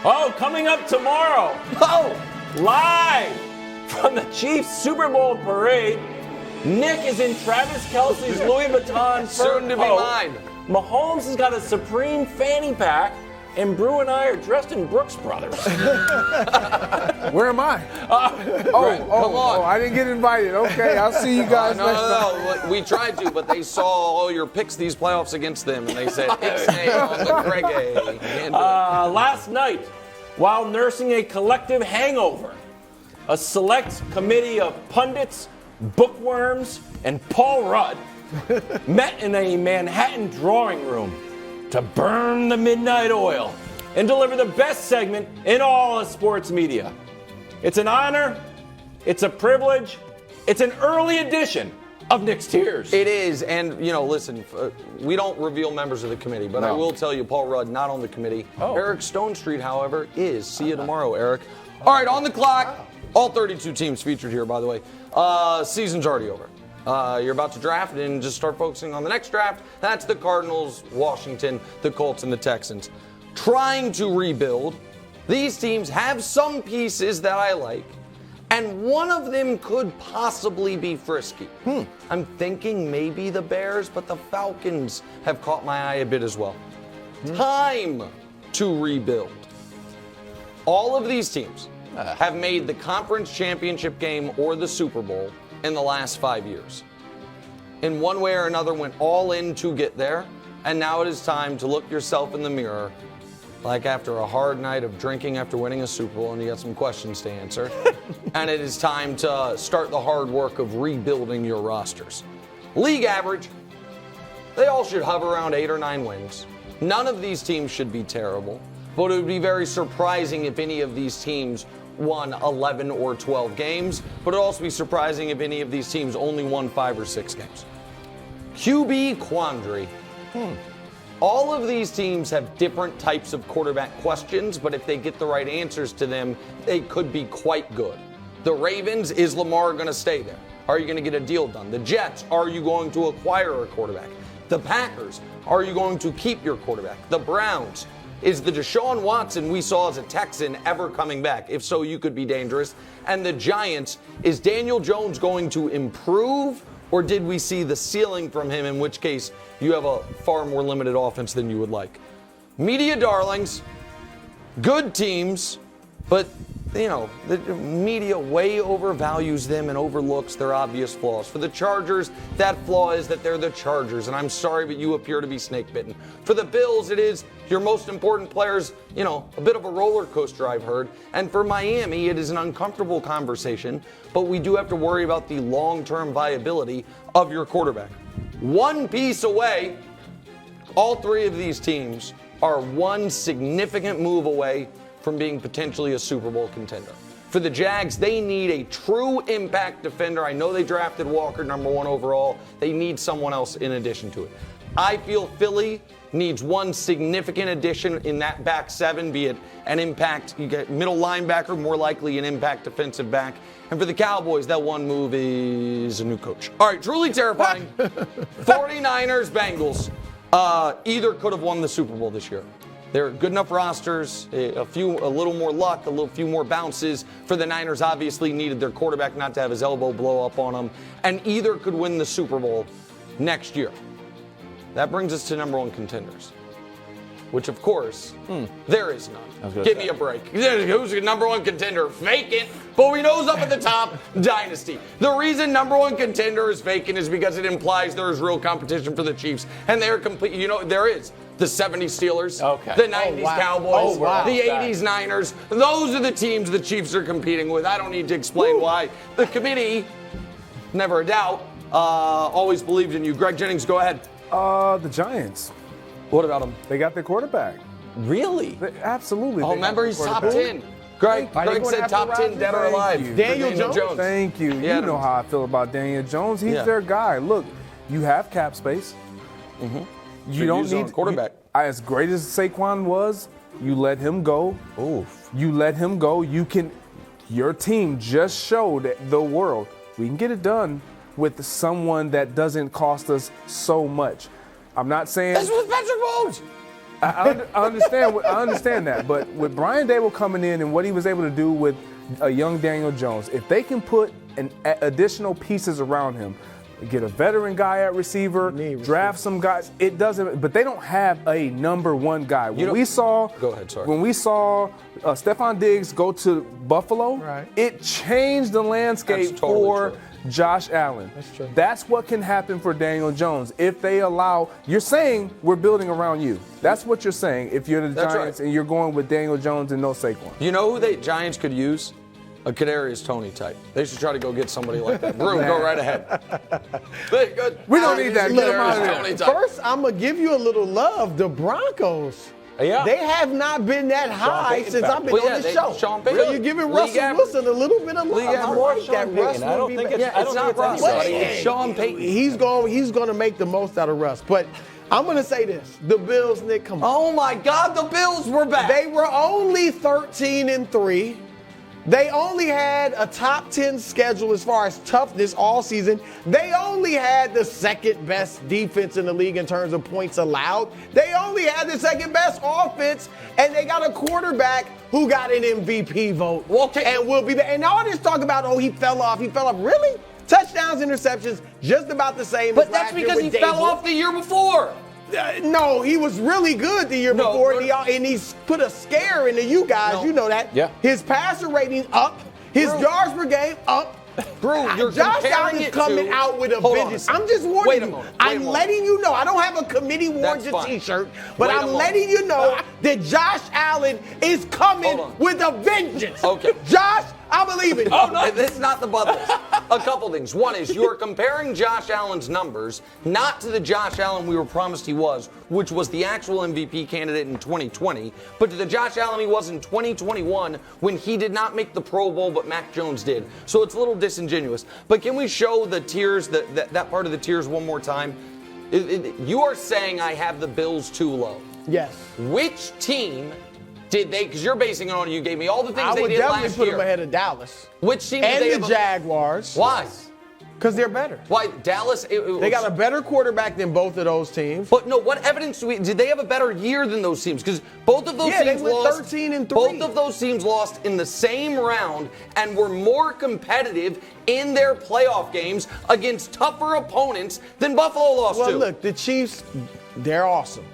Oh, coming up tomorrow. Oh, live from the Chiefs Super Bowl parade. Nick is in Travis Kelce's Louis Vuitton soon to be mine. Mahomes has got a Supreme fanny pack, and Brew and I are dressed in Brooks Brothers. Where am I? Come on. I didn't get invited. Okay, I'll see you guys next time. No. We tried to, but they saw all your picks these playoffs against them, and they said, Ixnay on the Greg A. Last night, while nursing a collective hangover, a select committee of pundits, bookworms, and Paul Rudd met in a Manhattan drawing room to burn the midnight oil and deliver the best segment in all of sports media. It's an honor, it's a privilege, it's an early edition of Nick's Tears. It is, and listen, we don't reveal members of the committee, but I will tell you, Paul Rudd, not on the committee. Eric Stonestreet, however, is. See you tomorrow, Eric. All right, on the clock, all 32 teams featured here, by the way. Season's already over. You're about to draft and just start focusing on the next draft. That's the Cardinals, Washington, the Colts, and the Texans. Trying to rebuild. These teams have some pieces that I like, and one of them could possibly be frisky. I'm thinking maybe the Bears, but the Falcons have caught my eye a bit as well. Time to rebuild. All of these teams have made the conference championship game or the Super Bowl in the last 5 years. In one way or another, went all in to get there, and now it is time to look yourself in the mirror, like after a hard night of drinking after winning a Super Bowl, and you got some questions to answer, and it is time to start the hard work of rebuilding your rosters. League average, they all should hover around 8 or 9 wins. None of these teams should be terrible, but it would be very surprising if any of these teams won 11 or 12 games, but it'd also be surprising if any of these teams only won 5 or 6 games. QB quandary. All of these teams have different types of quarterback questions, but if they get the right answers to them, they could be quite good. The Ravens, is Lamar going to stay there? Are you going to get a deal done? The Jets, are you going to acquire a quarterback? The Packers, are you going to keep your quarterback? The Browns, is the Deshaun Watson we saw as a Texan ever coming back? If so, you could be dangerous. And the Giants, is Daniel Jones going to improve, or did we see the ceiling from him, in which case you have a far more limited offense than you would like? Media darlings, good teams, but the media way overvalues them and overlooks their obvious flaws. For the Chargers, that flaw is that they're the Chargers, and I'm sorry, but you appear to be snake bitten. For the Bills, it is your most important players, a bit of a roller coaster, I've heard. And for Miami, it is an uncomfortable conversation, but we do have to worry about the long-term viability of your quarterback. One piece away, all 3 of these teams are one significant move away from being potentially a Super Bowl contender. For the Jags, they need a true impact defender. I know they drafted Walker number 1 overall. They need someone else in addition to it. I feel Philly needs one significant addition in that back 7, be it an impact, you get middle linebacker, more likely an impact defensive back. And for the Cowboys, that one move is a new coach. All right, truly terrifying. 49ers, Bengals. Either could have won the Super Bowl this year. They're good enough rosters, a little more luck, few more bounces. For the Niners, obviously needed their quarterback not to have his elbow blow up on them, and either could win the Super Bowl next year. That brings us to number 1 contenders, which of course, there is none. Give me a break. Who's the number 1 contender? Vacant. But we know who's up at the top, dynasty. The reason number 1 contender is vacant is because it implies there is real competition for the Chiefs, and they're complete. There is. The 70s Steelers, the 90s Cowboys, the 80s Niners. Those are the teams the Chiefs are competing with. I don't need to explain why. The committee, never a doubt, always believed in you. Greg Jennings, go ahead. The Giants. What about them? They got their quarterback. Really? Absolutely. Oh, remember, he's top 10. Greg said top 10, dead or alive. Daniel Jones. Thank you. You know how I feel about Daniel Jones. He's their guy. Look, you have cap space. You don't need a quarterback. As great as Saquon was, you let him go. You let him go. Your team just showed the world we can get it done with someone that doesn't cost us so much. I'm not saying that's with Patrick Mahomes. I understand that. But with Brian Dable coming in and what he was able to do with a young Daniel Jones, if they can put additional pieces around him, get a veteran guy at receiver, draft some guys, it doesn't. But they don't have a number one guy. When we saw Stephon Diggs go to Buffalo, it changed the landscape for Josh Allen. That's true. That's what can happen for Daniel Jones if they allow. You're saying we're building around you. That's what you're saying. If you're the Giants and you're going with Daniel Jones and no Saquon. You know who the Giants could use? A Kadarius Toney type. They should try to go get somebody like that. Brew, go right ahead. We don't need that. First, I'm going to give you a little love. The Broncos. Yeah. They have not been that high since I've been on the show. Sean So Payton. you're giving Russell Wilson a little bit of love. I don't think it's anybody. It's Sean Payton. He's going to make the most out of Russ. But I'm going to say this. The Bills, Nick, come on. Oh, my God, the Bills were back. They were only 13-3. They only had a top 10 schedule as far as toughness all season. They only had the second best defense in the league in terms of points allowed. They only had the second best offense, and they got a quarterback who got an MVP vote. And will be there. And all this talk about, he fell off. Really? Touchdowns, interceptions, just about the same. But that's because he fell off the year before. No, he was really good the year before, and he's put a scare into you guys. You know that. Yeah. His passer rating up, his yards per game up. Bro, you're Josh Allen is coming out with a vengeance. I'm just warning you. I'm letting you know. I don't have a committee warns a T-shirt, but I'm letting you know that Josh Allen is coming with a vengeance. Okay. Josh, I believe it. Oh, no, that's not the bubble. A couple things. One is you are comparing Josh Allen's numbers not to the Josh Allen we were promised he was, which was the actual MVP candidate in 2020, but to the Josh Allen he was in 2021 when he did not make the Pro Bowl, but Mac Jones did. So it's a little disingenuous. But can we show the tiers, that part of the tiers one more time? You are saying I have the Bills too low. Yes. Which team did they, because you're basing it on, you gave me all the things they did last year. I would definitely put them ahead of Dallas. Which team and did they the Jaguars. Why? Because they're better. Why? Dallas? They got a better quarterback than both of those teams. But no, what evidence did they have a better year than those teams? Because both of those teams lost. 13-3. Both of those teams lost in the same round and were more competitive in their playoff games against tougher opponents than Buffalo lost to. Well, look, the Chiefs, they're awesome.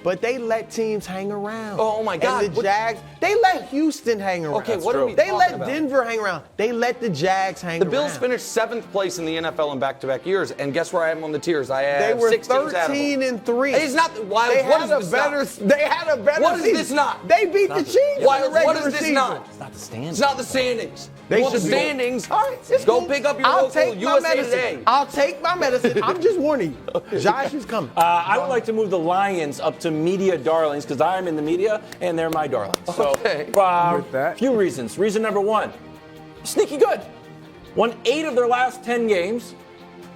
But they let teams hang around. Oh, my God. And the Jags, they let Houston hang around. Okay, what are we They talking let about? Denver hang around. They let the Jags hang around. The Bills finished 7th place in the NFL in back-to-back years, and guess where I am on the tiers? I have They were 6 teams out of them. 13-3. It's not. Why? They What had is a this better. not? They had a better. What is season. this not? They beat the Chiefs. Why? in the What regular is this season. not? It's not the standings. It's not the standings. They You want the should be- standings. All right, it's Go cool. pick up your I'll local take my USA medicine. Today. I'll take my medicine. I'm just warning you. Josh is coming. I would like to move the Lions up to media darlings because I'm in the media and they're my darlings. So, Okay. With that. few reasons. Reason number one, sneaky good. Won 8 of their last 10 games.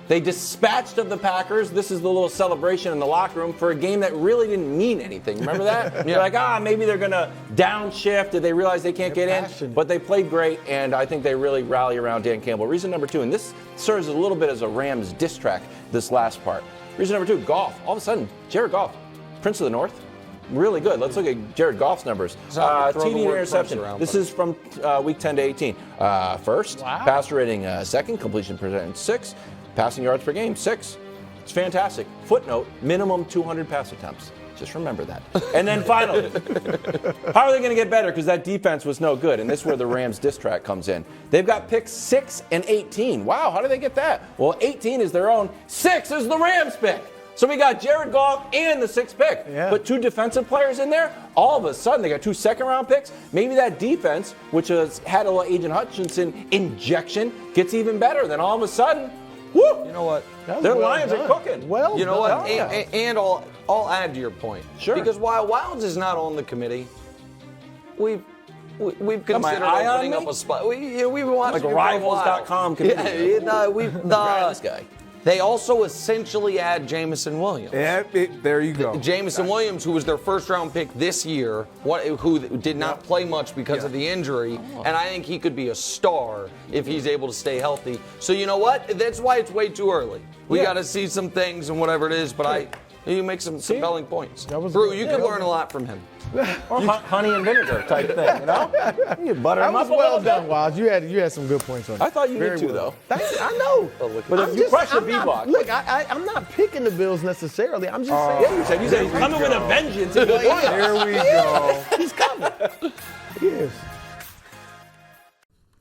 They dispatched of the Packers. This is the little celebration in the locker room for a game that really didn't mean anything. Remember that? You're like, maybe they're going to downshift. Did they realize they can't get in? But they played great, and I think they really rally around Dan Campbell. Reason number 2, and this serves a little bit as a Rams diss track, this last part. Reason number 2, golf. All of a sudden, Jared Goff, Prince of the North, really good. Let's look at Jared Goff's numbers. TD and interception. This is from week 10 to 18. First, passer rating 2nd, completion percentage 6, passing yards per game 6. It's fantastic. Footnote: minimum 200 pass attempts. Just remember that. And then finally, how are they going to get better? Because that defense was no good, and this is where the Rams diss track comes in. They've got picks 6 and 18. Wow, how do they get that? Well, 18 is their own. 6 is the Rams pick. So we got Jared Goff and the 6th pick. Yeah. But 2 defensive players in there, all of a sudden they got 2 second-round picks. Maybe that defense, which has had a little Agent Hutchinson injection, gets even better. Then all of a sudden, whoo! You know what? Their Lions are cooking. Well, You know what? done. And I'll add to your point. Sure. Because while Wildes is not on the committee, we've considered eye on opening me? up a spot. We've been watching Like you for a while. Rivals.com could be- this guy. They also essentially add Jamison Williams. Yeah, there you go. Jamison Williams, who was their first-round pick this year, who did not play much because of the injury, and I think he could be a star if he's able to stay healthy. So you know what? That's why it's way too early. We got to see some things and whatever it is, but He makes some compelling points. Brew, you can learn a lot from him. Or honey and vinegar type thing, you know? You butter That him was up a well little done, bit. Wildes. You had some good points on it. I thought you Very did too, well. though. Thank you. I know. But you crushed the B-block. Look, I'm not picking the Bills necessarily. I'm just saying. Yeah, you said he's coming with a vengeance. Here we go. He's coming. He is.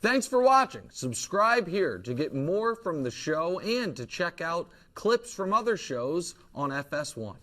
Thanks for watching. Subscribe here to get more from the show and to check out clips from other shows on FS1.